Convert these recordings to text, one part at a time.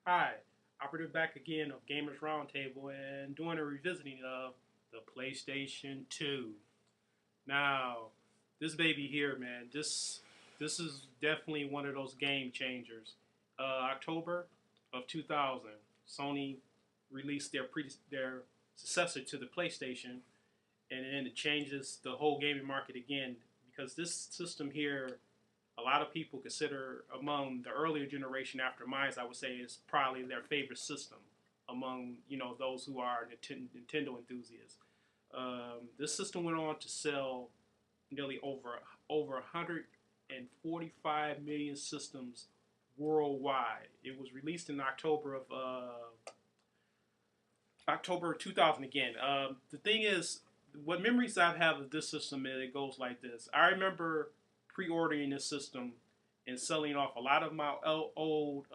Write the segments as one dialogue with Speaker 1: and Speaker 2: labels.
Speaker 1: Hi, Operative back again of Gamers Roundtable and doing a revisiting of the PlayStation 2. Now, this baby here, man, this is definitely one of those game changers. October of 2000, Sony released their successor to the PlayStation, and then it changes the whole gaming market again because this system here a lot of people consider among the earlier generation after mine, I would say, is probably their favorite system among those who are Nintendo enthusiasts. This system went on to sell nearly over 145 million systems worldwide. It was released in October 2000 again. The thing is, what memories I have of this system is it goes like this. I remember pre-ordering this system and selling off a lot of my old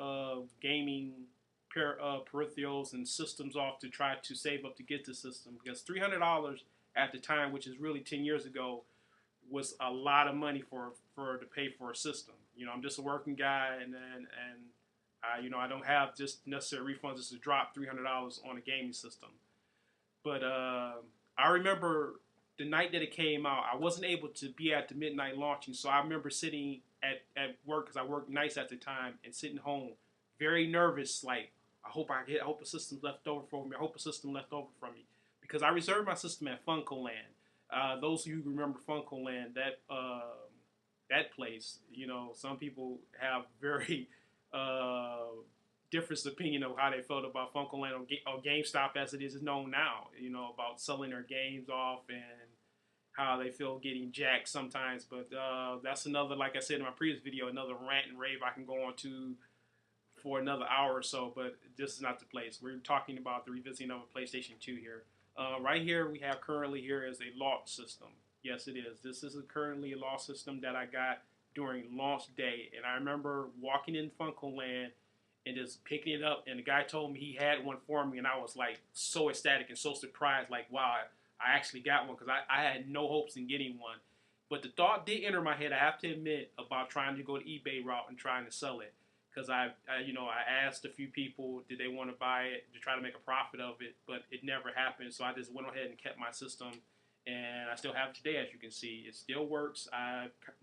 Speaker 1: gaming peripherals and systems off to try to save up to get the system because $300 at the time, which is really 10 years ago, was a lot of money for to pay for a system. I'm just a working guy, and I don't have just necessary refunds just to drop $300 on a gaming system. But I remember the night that it came out, I wasn't able to be at the midnight launching, so I remember sitting at work because I worked nights at the time and sitting home, very nervous. Like I hope a system left over for me. I hope a system left over from me because I reserved my system at Funko Land. Those of you who remember Funko Land, that place, some people have very different opinion of how they felt about Funko Land or GameStop as it is known now. About selling their games off and how they feel getting jacked sometimes. But that's another, like I said in my previous video, another rant and rave I can go on to for another hour or so. But this is not the place. We're talking about the revisiting of a PlayStation 2 here. Right here we have currently here is a launch system. Yes, it is. This is currently a launch system that I got during launch day. And I remember walking in Funko Land and just picking it up, and the guy told me he had one for me, and I was like so ecstatic and so surprised, like wow, I actually got one because I had no hopes in getting one. But the thought did enter my head, I have to admit, about trying to go the eBay route and trying to sell it. Because I asked a few people, did they want to buy it to try to make a profit of it, but it never happened. So I just went ahead and kept my system, and I still have it today, as you can see. It still works.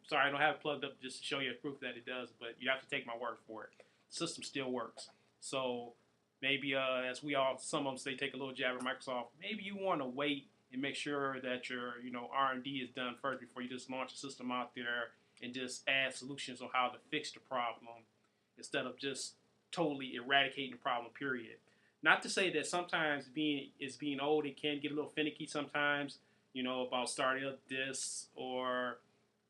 Speaker 1: Sorry, I don't have it plugged up just to show you proof that it does, but you have to take my word for it. The system still works. So maybe as some of them say, take a little jab at Microsoft. Maybe you want to wait and make sure that your R&D is done first before you just launch a system out there and just add solutions on how to fix the problem instead of just totally eradicating the problem, period. Not to say that sometimes being old, it can get a little finicky sometimes, about starting up disks or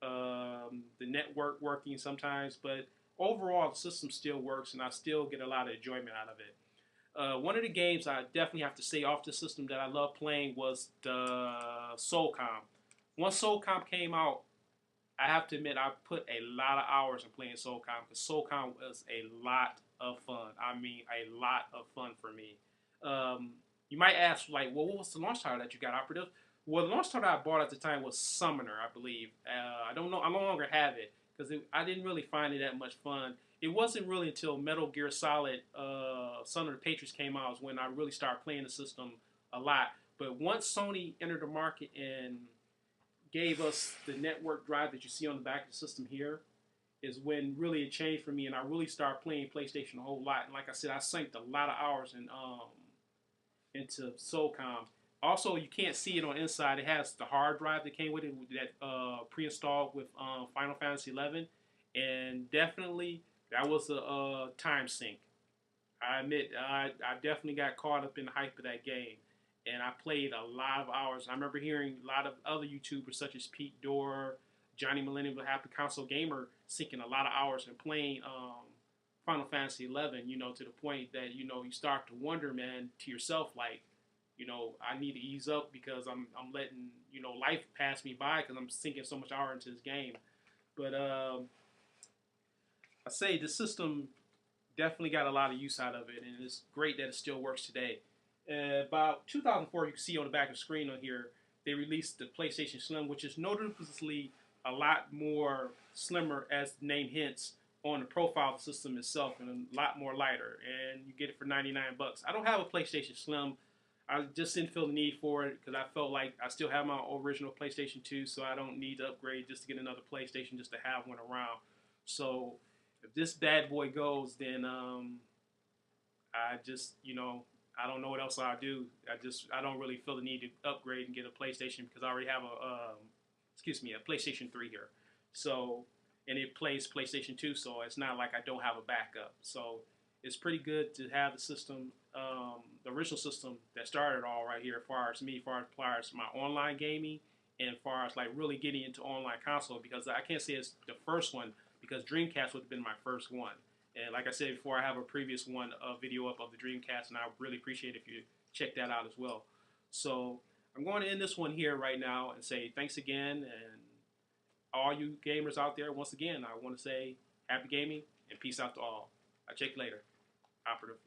Speaker 1: the network working sometimes, but overall the system still works and I still get a lot of enjoyment out of it. One of the games I definitely have to say off the system that I love playing was the SOCOM. Once SOCOM came out, I have to admit I put a lot of hours in playing SOCOM because SOCOM was a lot of fun. I mean, a lot of fun for me. You might ask, like, well, what was the launch title that you got, Operative? Well, the launch title I bought at the time was Summoner, I believe. I don't know. I no longer have it because I didn't really find it that much fun. It wasn't really until Metal Gear Solid Son of the Patriots came out was when I really started playing the system a lot. But once Sony entered the market and gave us the network drive that you see on the back of the system here is when really it changed for me, and I really started playing PlayStation a whole lot. And like I said, I sank a lot of hours into SOCOM. Also, you can't see it on the inside. It has the hard drive that came with it that pre-installed with Final Fantasy 11, and definitely that was a time sink. I admit, I definitely got caught up in the hype of that game, and I played a lot of hours. I remember hearing a lot of other YouTubers such as Pete Dorr, Johnny Millennium, the Happy Console Gamer, sinking a lot of hours and playing Final Fantasy 11. To the point that you start to wonder, man, to yourself, like, I need to ease up because I'm letting life pass me by because I'm sinking so much hour into this game. But I say the system definitely got a lot of use out of it, and it's great that it still works today. About 2004, you can see on the back of the screen on here, they released the PlayStation Slim, which is noticeably a lot more slimmer, as the name hints, on the profile system itself and a lot more lighter, and you get it for 99 bucks. I don't have a PlayStation Slim. I just didn't feel the need for it because I felt like I still have my original PlayStation 2, so I don't need to upgrade just to get another PlayStation just to have one around. So if this bad boy goes, then I just, I don't know what else I'll do. I don't really feel the need to upgrade and get a PlayStation because I already have a PlayStation 3 here. So, and it plays PlayStation 2, so it's not like I don't have a backup. So it's pretty good to have the system, the original system that started all right here, as far as my online gaming, and as far as like really getting into online console, because I can't say it's the first one because Dreamcast would have been my first one. And like I said before, I have a previous one, a video up of the Dreamcast, and I really appreciate if you check that out as well. So I'm going to end this one here right now and say thanks again, and all you gamers out there, once again, I want to say happy gaming and peace out to all. I'll check you later. Operative.